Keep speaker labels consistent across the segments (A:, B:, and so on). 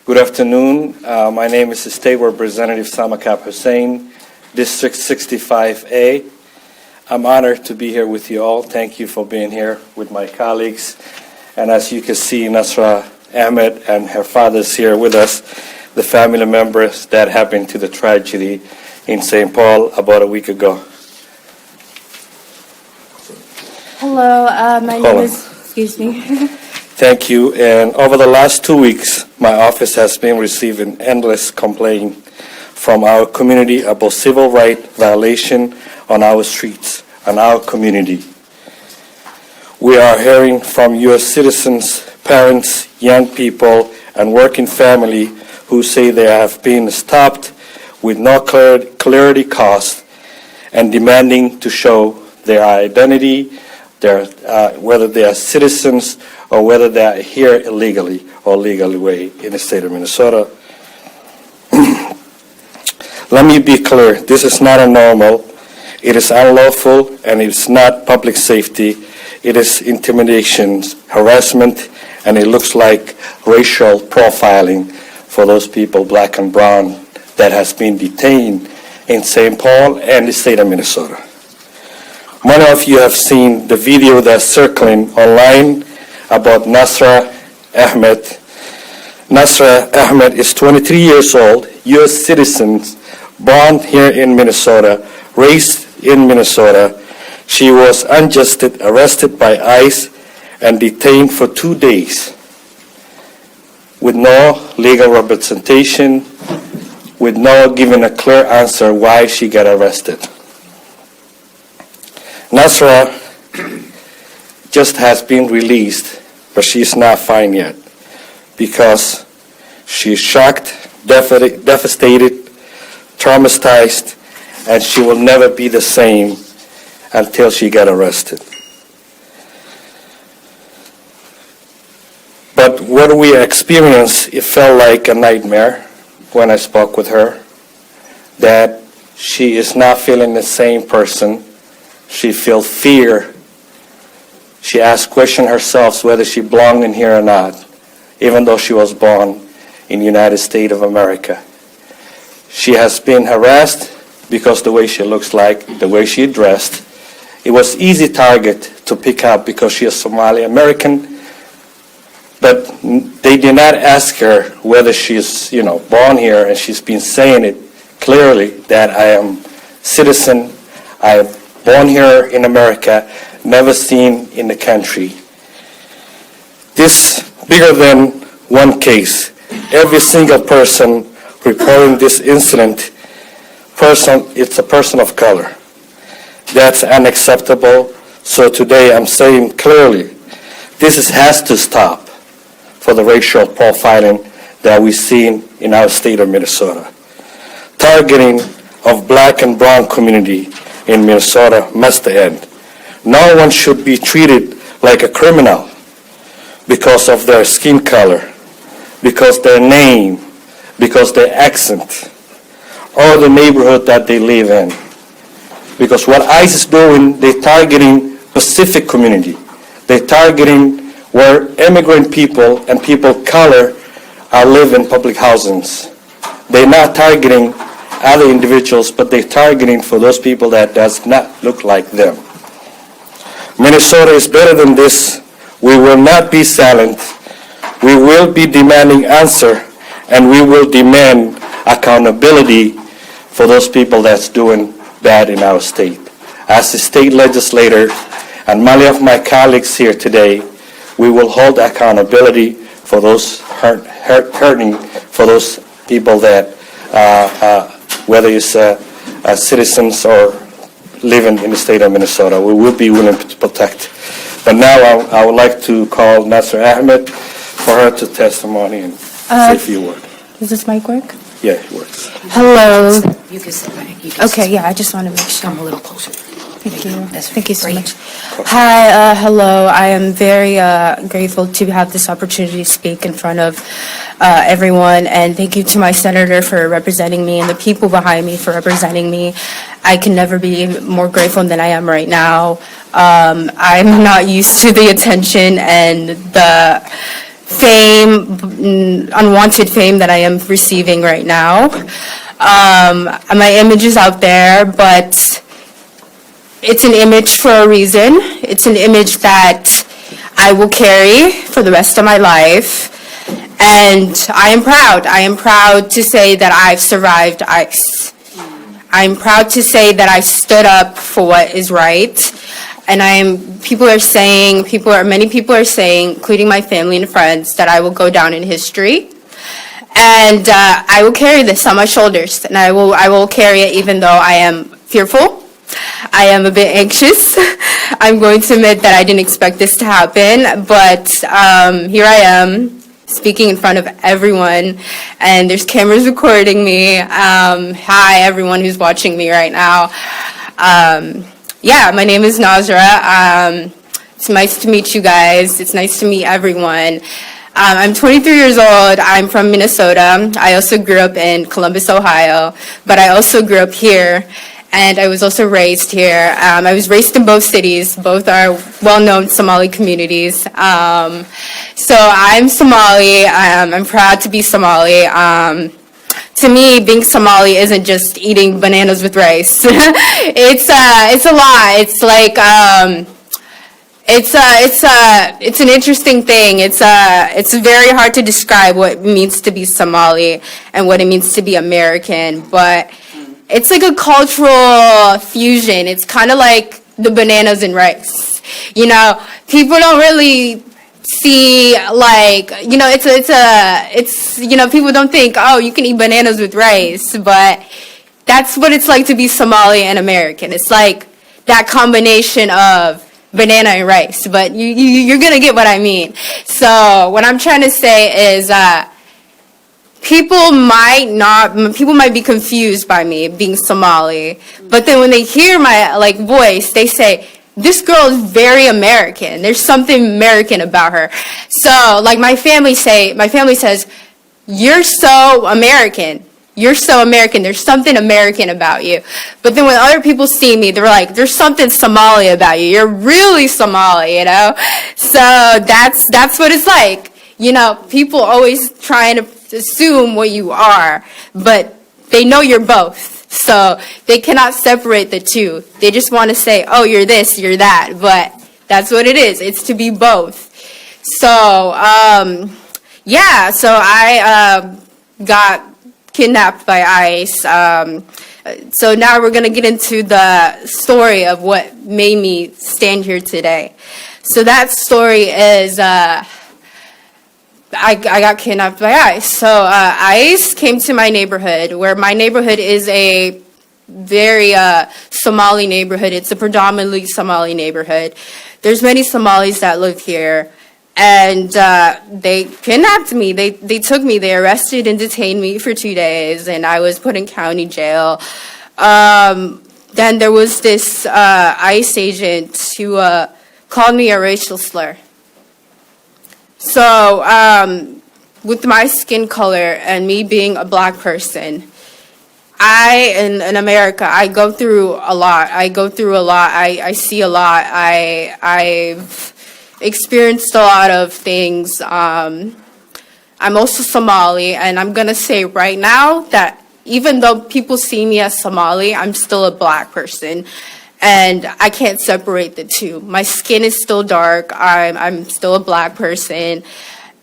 A: Good afternoon. My name is State Representative Samakab Hussein, District 65A. I'm honored to be here with you all. Thank you for being here with my colleagues. And as you can see, Nasra, Ahmed, and her father's here with us, the family members that happened to the tragedy in St. Paul about a week ago.
B: Hello, my name is, excuse me.
A: Thank you. And over the last 2 weeks, my office has been receiving endless complaints from our community about civil rights violation on our streets and our community. We are hearing from U.S. citizens, parents, young people, and working family who say they have been stopped with no clarity cost and demanding to show their identity, whether they are citizens or whether they are here illegally or legally way in the state of Minnesota. Let me be clear, this is not a normal, it is unlawful, and it's not public safety. It is intimidation, harassment, and it looks like racial profiling for those people, black and brown, that has been detained in St. Paul and the state of Minnesota. Many of you have seen the video that's circling online about Nasra Ahmed. Nasra Ahmed is 23 years old, U.S. citizen, born here in Minnesota, raised in Minnesota. She was unjustly arrested by ICE and detained for 2 days with no legal representation, with no giving a clear answer why she got arrested. Nasra just has been released, but she's not fine yet because she's shocked, devastated, traumatized, and she will never be the same until she got arrested. But what we experienced, it felt like a nightmare when I spoke with her, that she is not feeling the same person. She feels fear. She asks questions herself whether she belongs in here or not, even though she was born in the United States of America. She has been harassed because the way she looks like, the way she dressed. It was easy target to pick up because she is Somali American, but they did not ask her whether she's, born here, and she's been saying it clearly that I am citizen, I am born here in America, never seen in the country. This bigger than one case. Every single person reporting this incident, it's a person of color. That's unacceptable. So today I'm saying clearly, this has to stop for the racial profiling that we've seen in our state of Minnesota. Targeting of black and brown community in Minnesota must end. No one should be treated like a criminal because of their skin color, because their name, because their accent, or the neighborhood that they live in. Because what ICE is doing, they're targeting Pacific community. They're targeting where immigrant people and people of color are living in public housings. They're not targeting other individuals, but they're targeting for those people that does not look like them. Minnesota is better than this. We will not be silent. We will be demanding answer, and we will demand accountability for those people that's doing bad in our state. As a state legislator, and many of my colleagues here today, we will hold accountability for those hurting, for those people that, whether it's citizens or living in the state of Minnesota, we will be willing to protect. But now I would like to call Nasra Ahmed for her to testimony and say a few words.
B: Does this mic work?
A: Yeah, it works.
B: Hello.
C: You can sit back.
B: Okay, yeah, I just want to make sure.
C: Come a little closer.
B: Thank you. Thank you so
C: Great.
B: much. Hi, hello. I am very grateful to have this opportunity to speak in front of everyone, and thank you to my senator for representing me and the people behind me for representing me. I can never be more grateful than I am right now. I'm not used to the attention and the fame, unwanted fame that I am receiving right now. My image is out there, but it's an image for a reason. It's an image that I will carry for the rest of my life. And I am proud. I am proud to say that I've survived ICE. I'm proud to say that I stood up for what is right. And many people are saying, including my family and friends, that I will go down in history. And I will carry this on my shoulders, and I will carry it even though I am fearful. I am a bit anxious. I'm going to admit that I didn't expect this to happen, but here I am speaking in front of everyone, and there's cameras recording me. Hi, everyone who's watching me right now. Yeah, my name is Nasra. It's nice to meet you guys. It's nice to meet everyone. I'm 23 years old. I'm from Minnesota. I also grew up in Columbus, Ohio, but I also grew up here, and I was also raised here. I was raised in both cities. Both are well-known Somali communities. So I'm Somali. I'm proud to be Somali. To me, being Somali isn't just eating bananas with rice. It's a lot. It's like it's an interesting thing. It's very hard to describe what it means to be Somali and what it means to be American, but it's like a cultural fusion. It's kind of like the bananas and rice. You know, people don't really see, like, you know, it's you know, people don't think, oh, you can eat bananas with rice, but that's what it's like to be Somali and American. It's like that combination of banana and rice, but you're gonna get what I mean. So what I'm trying to say is people might be confused by me being Somali, but then when they hear my voice, they say, this girl is very American. There's something American about her. So like my family says, you're so American. You're so American. There's something American about you. But then when other people see me, they're like, there's something Somali about you. You're really Somali, you know? So that's what it's like. You know, people always trying to assume what you are, but they know you're both. So they cannot separate the two. They just want to say, oh, you're this, you're that. But that's what it is. It's to be both. So, yeah, so I got kidnapped by ICE. So now we're going to get into the story of what made me stand here today. So that story is I got kidnapped by ICE. So ICE came to my neighborhood, where my neighborhood is a very Somali neighborhood. It's a predominantly Somali neighborhood. There's many Somalis that live here. And they kidnapped me. They took me. They arrested and detained me for 2 days, and I was put in county jail. Then there was this ICE agent who called me a racial slur. So with my skin color and me being a black person, in America, I go through a lot. I see a lot. I've experienced a lot of things. I'm also Somali, and I'm going to say right now that even though people see me as Somali, I'm still a black person, and I can't separate the two. My skin is still dark. I'm still a black person,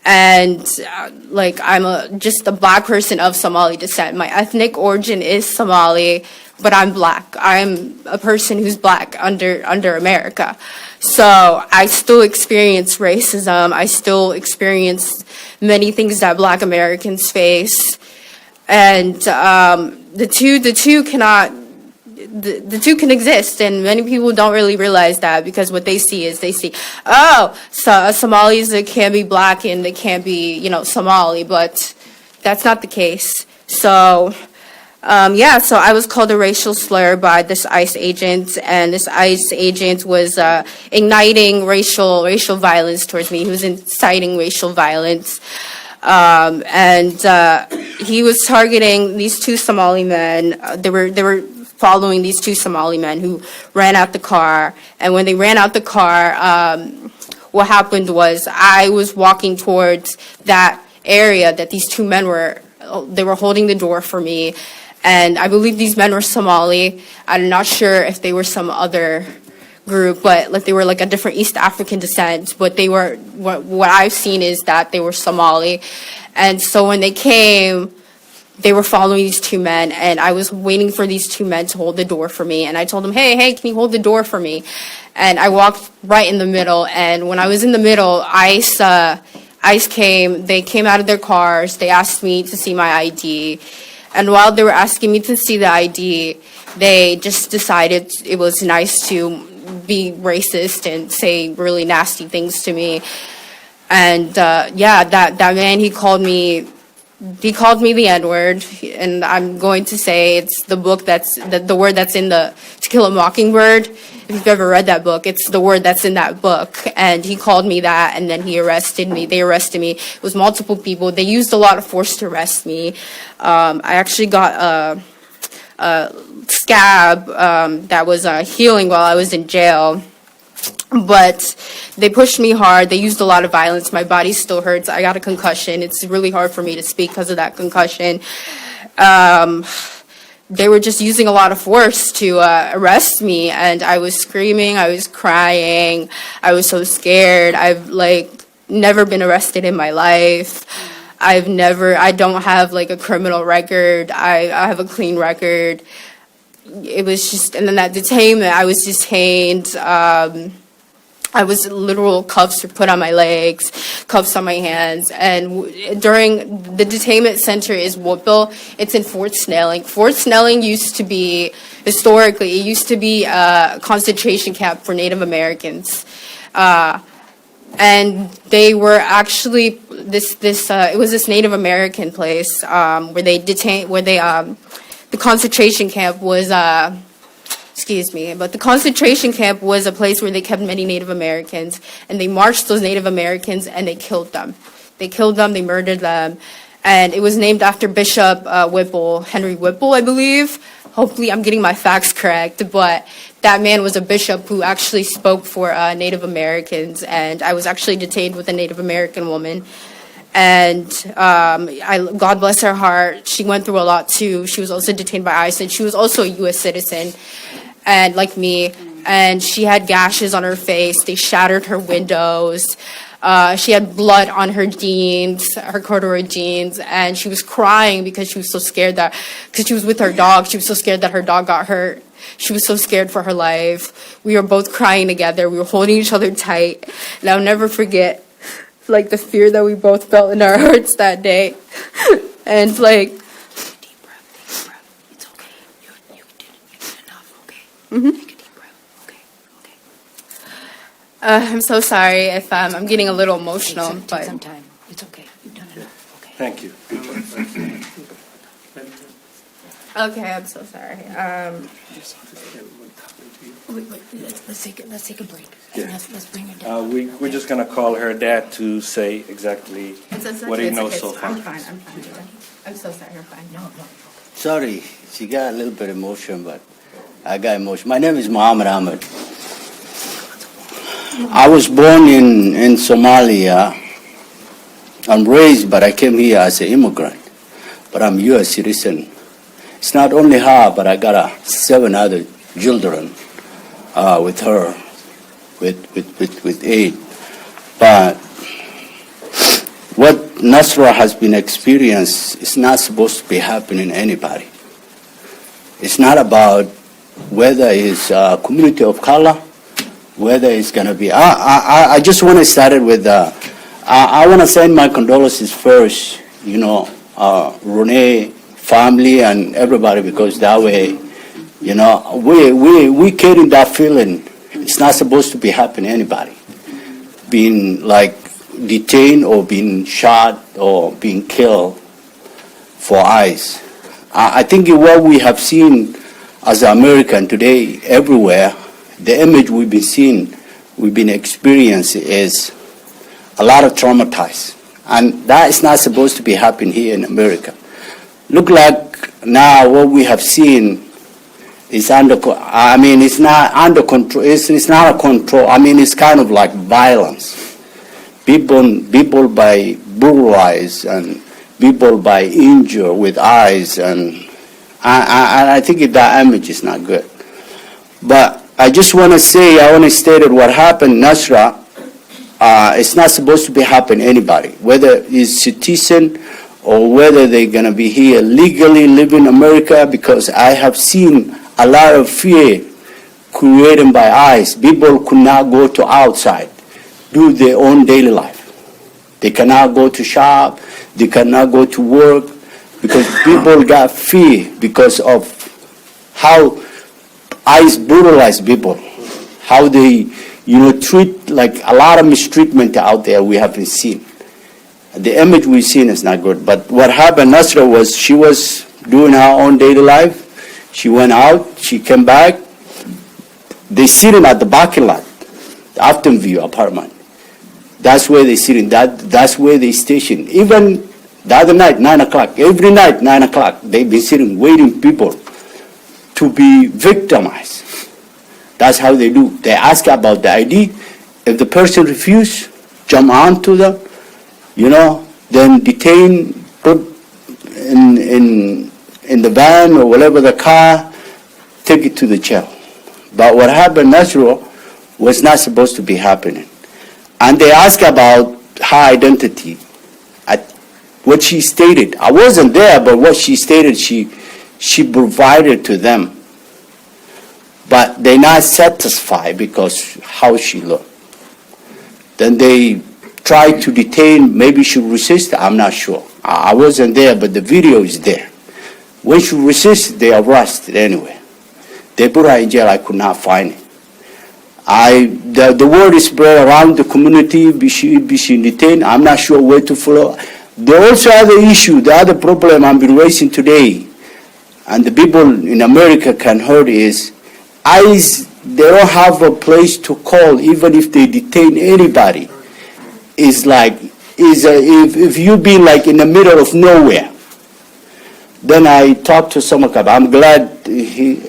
B: and I'm just a black person of Somali descent. My ethnic origin is Somali, but I'm black. I'm a person who's black under America. So I still experience racism. I still experience many things that black Americans face. And the two can exist, and many people don't really realize that, because what they see is oh, so Somalis that can't be black and they can't be, you know, Somali, but that's not the case. So yeah, so I was called a racial slur by this ICE agent, and this ICE agent was igniting racial violence towards me. He was inciting racial violence, and he was targeting these two Somali men. They were following these two Somali men who ran out the car, and when they ran out the car, what happened was I was walking towards that area that these two men were holding the door for me. And I believe these men were Somali. I'm not sure if they were some other group, but like they were like a different East African descent. But they were, what I've seen is that they were Somali. And so when they came, they were following these two men, and I was waiting for these two men to hold the door for me. And I told them, hey, can you hold the door for me? And I walked right in the middle. And when I was in the middle, ICE came. They came out of their cars. They asked me to see my ID. And while they were asking me to see the ID, they just decided it was nice to be racist and say really nasty things to me. And yeah, that man, he called me the N-word, and I'm going to say it's the book the word that's in the To Kill a Mockingbird. If you've ever read that book, it's the word that's in that book. And he called me that, and then he arrested me. They arrested me. It was multiple people. They used a lot of force to arrest me. I actually got a scab that was healing while I was in jail. But they pushed me hard. They used a lot of violence. My body still hurts. I got a concussion. It's really hard for me to speak because of that concussion. They were just using a lot of force to arrest me, and I was screaming. I was crying. I was so scared. I've never been arrested in my life. I don't have like a criminal record. I have a clean record. It was just, and then that detainment, I was detained. I was literal cuffs were put on my legs, cuffs on my hands, and during the detainment center is Woodville. It's in Fort Snelling. Fort Snelling used to be, historically, it used to be a concentration camp for Native Americans. And they were actually, it was this Native American place where the concentration camp was, but the concentration camp was a place where they kept many Native Americans, and they marched those Native Americans and they killed them. They murdered them, and it was named after Bishop Whipple, Henry Whipple, I believe. Hopefully I'm getting my facts correct, but that man was a bishop who actually spoke for Native Americans, and I was actually detained with a Native American woman. And God bless her heart, she went through a lot too. She was also detained by ICE, and she was also a U.S. citizen, and like me, and she had gashes on her face. They shattered her windows. She had blood on her jeans, her corduroy jeans, and she was crying because she was so scared because she was with her dog, she was so scared that her dog got hurt. She was so scared for her life. We were both crying together. We were holding each other tight, and I'll never forget the fear that we both felt in our hearts that day. And deep breath. It's okay. You did enough, okay? Mm-hmm. Take a deep breath. Okay. I'm so sorry if I'm getting a little emotional, but
C: take some time. It's okay. You've done enough. Okay.
A: Thank you.
B: okay, I'm so sorry.
C: Wait, let's take a break.
A: Yeah.
C: Let's bring her down.
A: We're just going to call her dad to say exactly what he knows so far.
B: I'm fine. I'm so sorry. You're fine.
C: No.
D: Sorry, she got a little bit emotion, but I got emotion. My name is Muhammad Ahmed. I was born in Somalia. I'm raised, but I came here as an immigrant. But I'm U.S. citizen. It's not only her, but I got 7 other children with her, with 8. But what Nasra has been experienced is not supposed to be happening to anybody. It's not about whether it's a community of color, whether it's going to be. I just want to start it with, I want to send my condolences first, Renee, family, and everybody, because that way, we carry that feeling. It's not supposed to be happening to anybody. Being detained or being shot or being killed for ICE. I think what we have seen as American today everywhere, the image we've been seeing, we've been experiencing is a lot of traumatized. And that is not supposed to be happening here in America. Look like now what we have seen It's I mean, it's not under control. It's not a control. I mean, it's kind of like violence. People by brutalized and people by injured with eyes, and I think that image is not good. But I just want to say, I want to state what happened in Nasra. It's not supposed to be happening to anybody, whether it's citizen or whether they're going to be here legally live in America, because I have seen a lot of fear created by ICE. People could not go to outside, do their own daily life. They cannot go to shop, they cannot go to work, because people got fear because of how ICE brutalize people, how they, treat, like a lot of mistreatment out there we haven't seen. The image we've seen is not good. But what happened, Nasra, was she was doing her own daily life. She went out, she came back. They sitting at the parking lot, the Afton View apartment. That's where they sitting. That's where they station. Even the other night, 9 o'clock, every night, 9 o'clock, they've been sitting, waiting people to be victimized. That's how they do. They ask about the ID. If the person refuses, jump onto them, then detain, put in the van or whatever the car, take it to the jail. But what happened, Nasra, was not supposed to be happening. And they ask about her identity. What she stated, I wasn't there, but what she stated, she provided to them. But they're not satisfied because how she looked. Then they tried to detain, maybe she resisted, I'm not sure. I wasn't there, but the video is there. When she resisted, they arrested anyway. They put her in jail, I could not find it. The word is spread around the community, she detained, I'm not sure where to follow. There also other issue, the other problem I've been raising today, and the people in America can hear is, ICE, they don't have a place to call even if they detain anybody. It's like, if you be like in the middle of nowhere. Then I talked to Samakab. I'm glad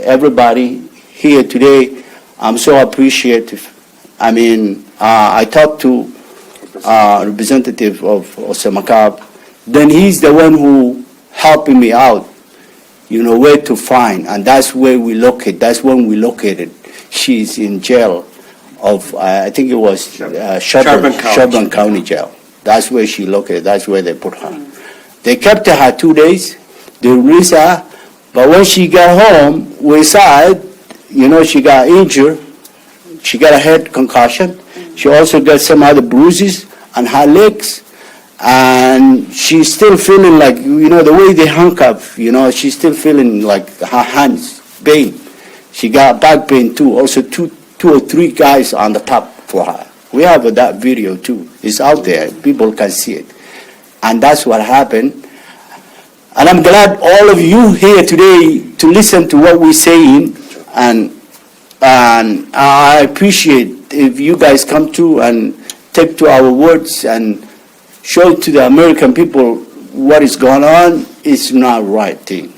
D: everybody here today. I'm so appreciative. I mean, I talked to representative of Samakab. Then he's the one who helping me out, where to find. And that's where we locate. That's when we located. She's in jail of, I think it was Shelburne County Jail. That's where she located. That's where they put her. They kept her 2 days. They released her. But when she got home, we saw it, she got injured. She got a head concussion. She also got some other bruises on her legs. And she's still feeling like, the way they handcuff, she's still feeling like her hands pain. She got back pain too. Also two or three guys on the top for her. We have that video too. It's out there. People can see it. And that's what happened. And I'm glad all of you here today to listen to what we're saying. And I appreciate if you guys come to and take to our words and show to the American people what is going on. It's not right thing.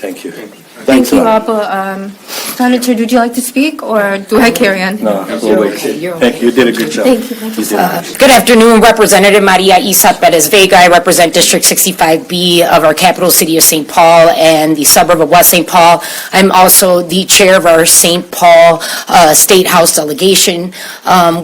A: Thank you.
B: Thank you, Apo. Senator, would you like to speak, or do I carry on?
A: No, we'll wait. Thank you. You did a good job.
B: Thank you.
C: Good afternoon, Representative Maria Isat Perez Vega. I represent District 65B of our capital city of St. Paul and the suburb of West St. Paul. I'm also the chair of our St. Paul State House delegation,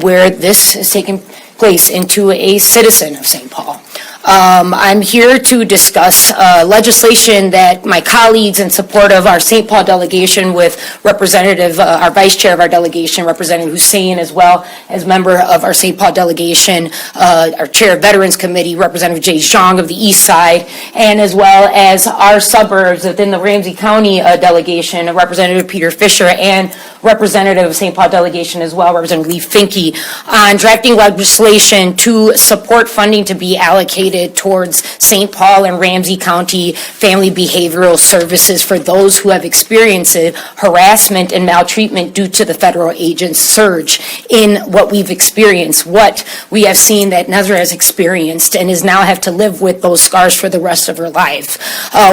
C: where this is taking place into a citizen of St. Paul. I'm here to discuss legislation that my colleagues in support of our St. Paul delegation with Representative, our Vice Chair of our delegation, Representative Hussein, as well as member of our St. Paul delegation, our Chair of Veterans Committee, Representative Jay Zhang of the East Side, and as well as our suburbs within the Ramsey County delegation, Representative Peter Fisher, and representative of St. Paul delegation as well, Representative Lee Finke, on drafting legislation to support funding to be allocated towards St. Paul and Ramsey County family behavioral services for those who have experienced harassment and maltreatment due to the federal agents' surge in what we've experienced, what we have seen that Nasra has experienced and is now have to live with those scars for the rest of her life.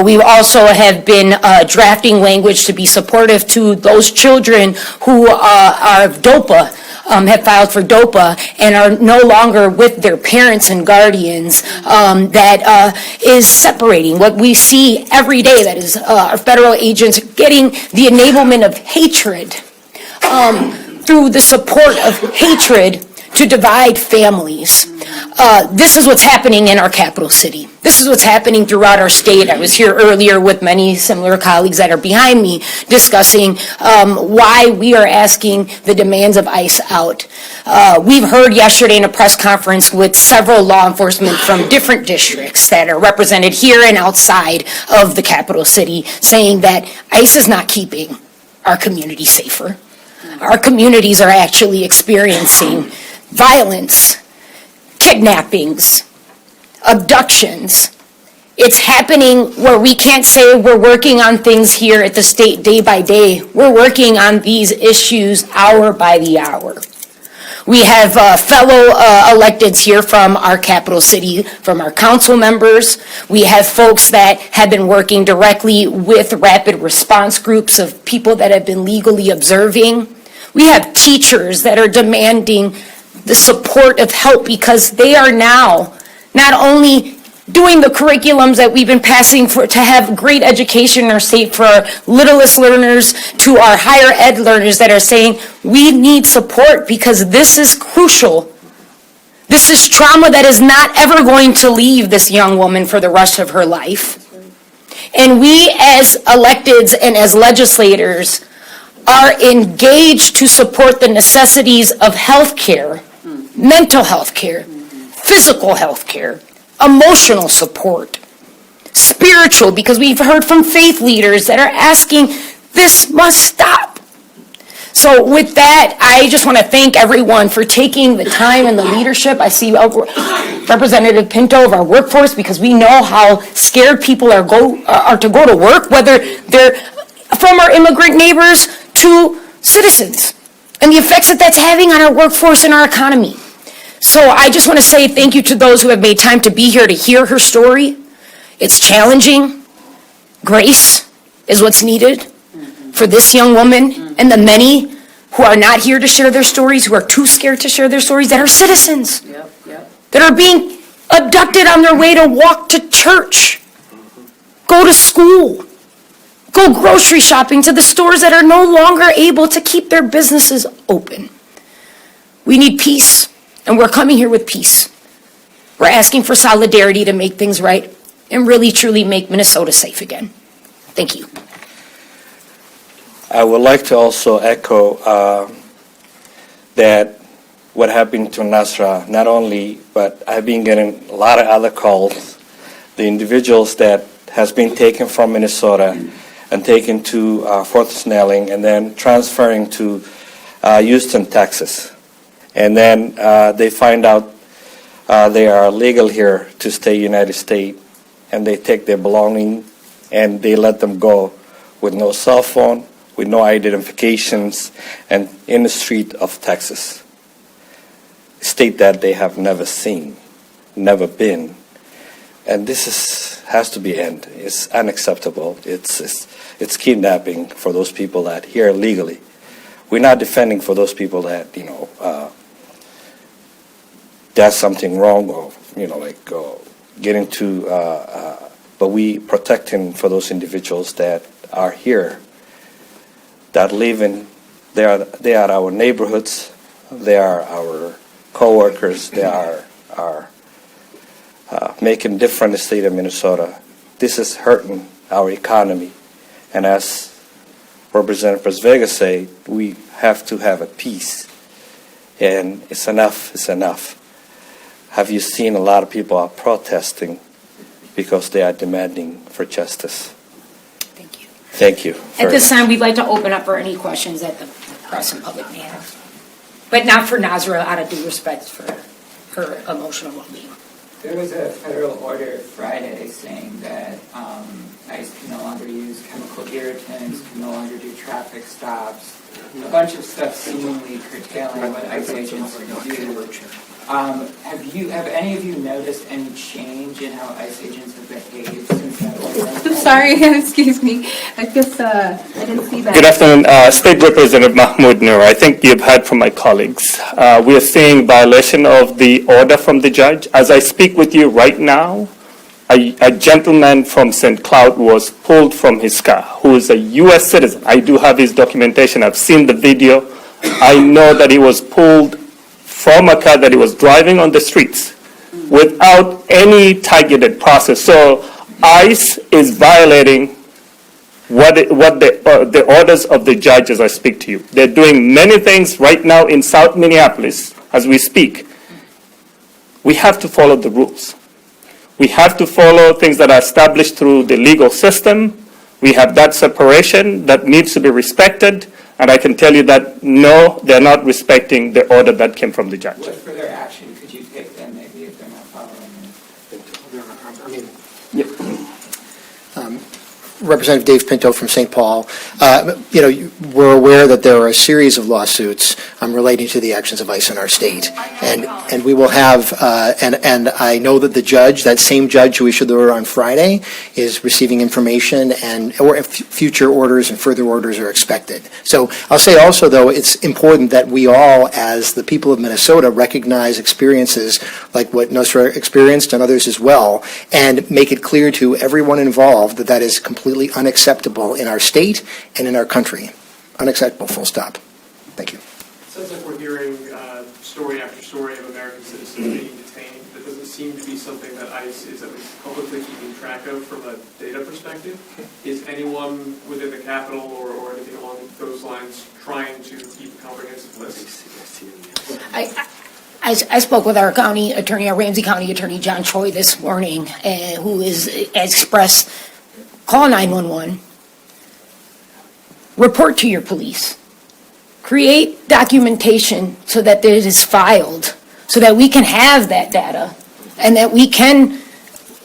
C: We also have been drafting language to be supportive to those children who are of DOPA, have filed for DOPA and are no longer with their parents and guardians, that is separating. What we see every day, that is our federal agents getting the enablement of hatred through the support of hatred to divide families. This is what's happening in our capital city. This is what's happening throughout our state. I was here earlier with many similar colleagues that are behind me discussing why we are asking the demands of ICE out. We've heard yesterday in a press conference with several law enforcement from different districts that are represented here and outside of the capital city saying that ICE is not keeping our community safer. Our communities are actually experiencing violence, kidnappings, abductions. It's happening where we can't say we're working on things here at the state day by day. We're working on these issues hour by the hour. We have fellow electeds here from our capital city, from our council members. We have folks that have been working directly with rapid response groups of people that have been legally observing. We have teachers that are demanding the support of help because they are now not only doing the curriculums that we've been passing to have great education in our state for our littlest learners to our higher ed learners that are saying we need support because this is crucial. This is trauma that is not ever going to leave this young woman for the rest of her life. And we as electeds and as legislators are engaged to support the necessities of health care, mental health care, physical health care, emotional support, spiritual, because we've heard from faith leaders that are asking, this must stop. So with that, I just want to thank everyone for taking the time and the leadership. I see Representative Pinto of our workforce because we know how scared people are to go to work, whether they're from our immigrant neighbors to citizens, and the effects that that's having on our workforce and our economy. So I just want to say thank you to those who have made time to be here to hear her story. It's challenging. Grace is what's needed for this young woman and the many who are not here to share their stories, who are too scared to share their stories, that are citizens, that are being abducted on their way to walk to church, go to school, go grocery shopping to the stores that are no longer able to keep their businesses open. We need peace, and we're coming here with peace. We're asking for solidarity to make things right and really, truly make Minnesota safe again. Thank you.
A: I would like to also echo that what happened to Nasra, not only, but I've been getting a lot of other calls, the individuals that has been taken from Minnesota and taken to Fort Snelling and then transferring to Houston, Texas. And then they find out they are legal here to stay United States, and they take their belonging and they let them go with no cell phone, with no identifications, and in the street of Texas. State that they have never seen, never been. And this has to be end. It's unacceptable. It's kidnapping for those people that here legally. We're not defending for those people that, does something wrong or, getting to, but we protecting for those individuals that are here, that live in, they are our neighborhoods, they are our co-workers, they are making difference in the state of Minnesota. This is hurting our economy. And as Representative Vega said, we have to have a peace. And it's enough, it's enough. Have you seen a lot of people are protesting because they are demanding for justice?
C: Thank you.
A: Thank you.
C: At this time, we'd like to open up for any questions that the press and public may have. But not for Nasra, out of due respect for her emotional well-being.
E: There was a federal order Friday saying that ICE can no longer use chemical irritants, can no longer do traffic stops, a bunch of stuff seemingly curtailing what ICE agents can do. Have any of you noticed any change in how ICE agents have behaved since that order?
B: Sorry, excuse me. I guess I didn't see that.
A: Good afternoon, State Representative Mahmoud Noor. I think you've heard from my colleagues. We are seeing violation of the order from the judge. As I speak with you right now, a gentleman from St. Cloud was pulled from his car, who is a U.S. citizen. I do have his documentation. I've seen the video. I know that he was pulled from a car that he was driving on the streets without any targeted process. So ICE is violating what the orders of the judge as I speak to you. They're doing many things right now in South Minneapolis as we speak. We have to follow the rules. We have to follow things that are established through the legal system. We have that separation that needs to be respected. And I can tell you that, no, they're not respecting the order that came from the judge.
E: What further action could you take then, maybe, if they're not following it?
F: Representative Dave Pinto from St. Paul. We're aware that there are a series of lawsuits relating to the actions of ICE in our state, and we will have. And I know that the judge, that same judge who issued the order on Friday, is receiving information, or future orders and further orders are expected. So I'll say also, though, it's important that we all, as the people of Minnesota, recognize experiences like what Nasra experienced and others as well, and make it clear to everyone involved that that is completely unacceptable in our state and in our country. Unacceptable, full stop. Thank you.
G: Sounds like we're hearing story after story of American citizens being detained. That doesn't seem to be something that ICE is at least publicly keeping track of from a data perspective. Is anyone within the Capitol or anything along those lines trying to keep a comprehensive list?
C: I spoke with our county attorney, our Ramsey County Attorney John Choi this morning, who has expressed, call 911, report to your police, create documentation so that it is filed, so that we can have that data and that we can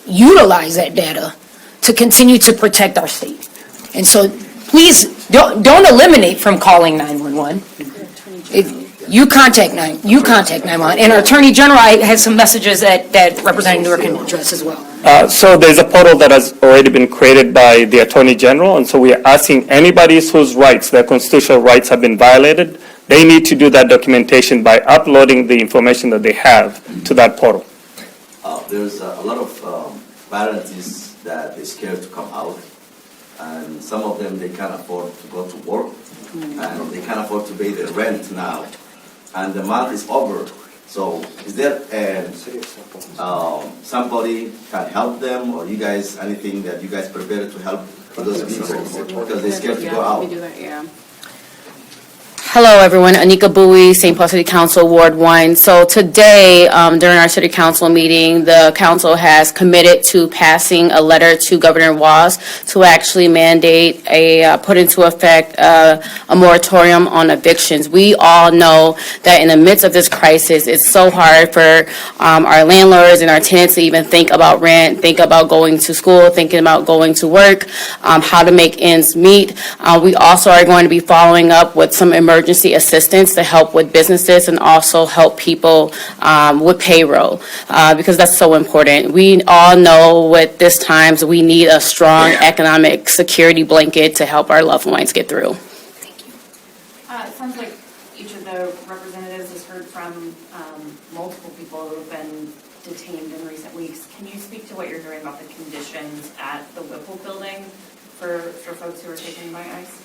C: utilize that data to continue to protect our state. And so please don't eliminate from calling 911. You contact 911, and our Attorney General has some messages that Representative Noor can address as well.
A: So there's a portal that has already been created by the Attorney General, and so we are asking anybody whose rights, their constitutional rights have been violated, they need to do that documentation by uploading the information that they have to that portal.
H: There's a lot of parents that are scared to come out, and some of them, they can't afford to go to work, and they can't afford to pay their rent now. And the month is over. So is there somebody can help them, or you guys, anything that you guys prepare to help those people because they're scared to go out?
I: We do that, yeah.
J: Hello, everyone. Anika Bowie, St. Paul City Council, Ward 1. So today, during our City Council meeting, the Council has committed to passing a letter to Governor Walz to actually mandate put into effect a moratorium on evictions. We all know that in the midst of this crisis, it's so hard for our landlords and our tenants to even think about rent, think about going to school, thinking about going to work, how to make ends meet. We also are going to be following up with some emergency assistance to help with businesses and also help people with payroll because that's so important. We all know with this times we need a strong economic security blanket to help our loved ones get through.
I: Thank you. It sounds like each of the representatives has heard from multiple people who have been detained in recent weeks. Can you speak to what you're hearing about the conditions at the Whipple building for folks who are taken by ICE?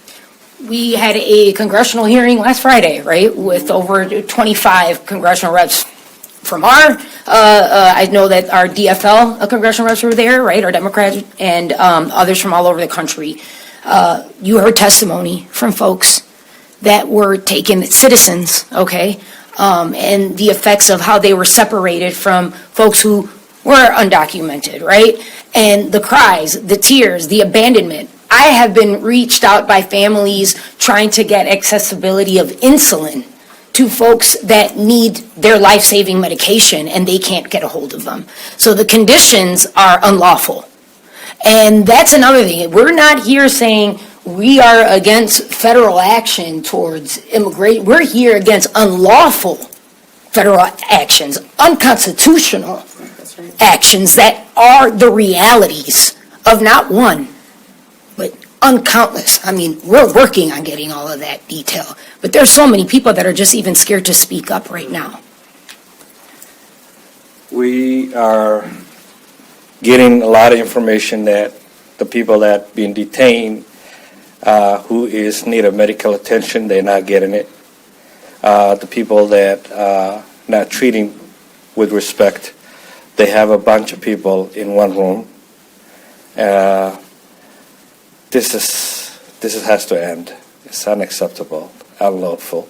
C: We had a congressional hearing last Friday, right, with over 25 congressional reps from I know that our DFL congressional reps were there, right, our Democrats, and others from all over the country. You heard testimony from folks that were taken, citizens, okay, and the effects of how they were separated from folks who were undocumented, right, and the cries, the tears, the abandonment, I have been reached out by families trying to get accessibility of insulin to folks that need their life-saving medication and they can't get a hold of them. So the conditions are unlawful. And that's another thing. We're not here saying we are against federal action towards immigration. We're here against unlawful federal actions, unconstitutional actions that are the realities of not one, but uncountless. I mean, we're working on getting all of that detail, but there's so many people that are just even scared to speak up right now.
A: We are getting a lot of information that the people that being detained who is need of medical attention, they're not getting it. The people that not treating with respect, they have a bunch of people in one room. This has to end. It's unacceptable, unlawful.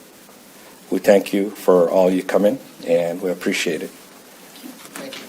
A: We thank you for all you coming, and we appreciate it.
F: Thank you.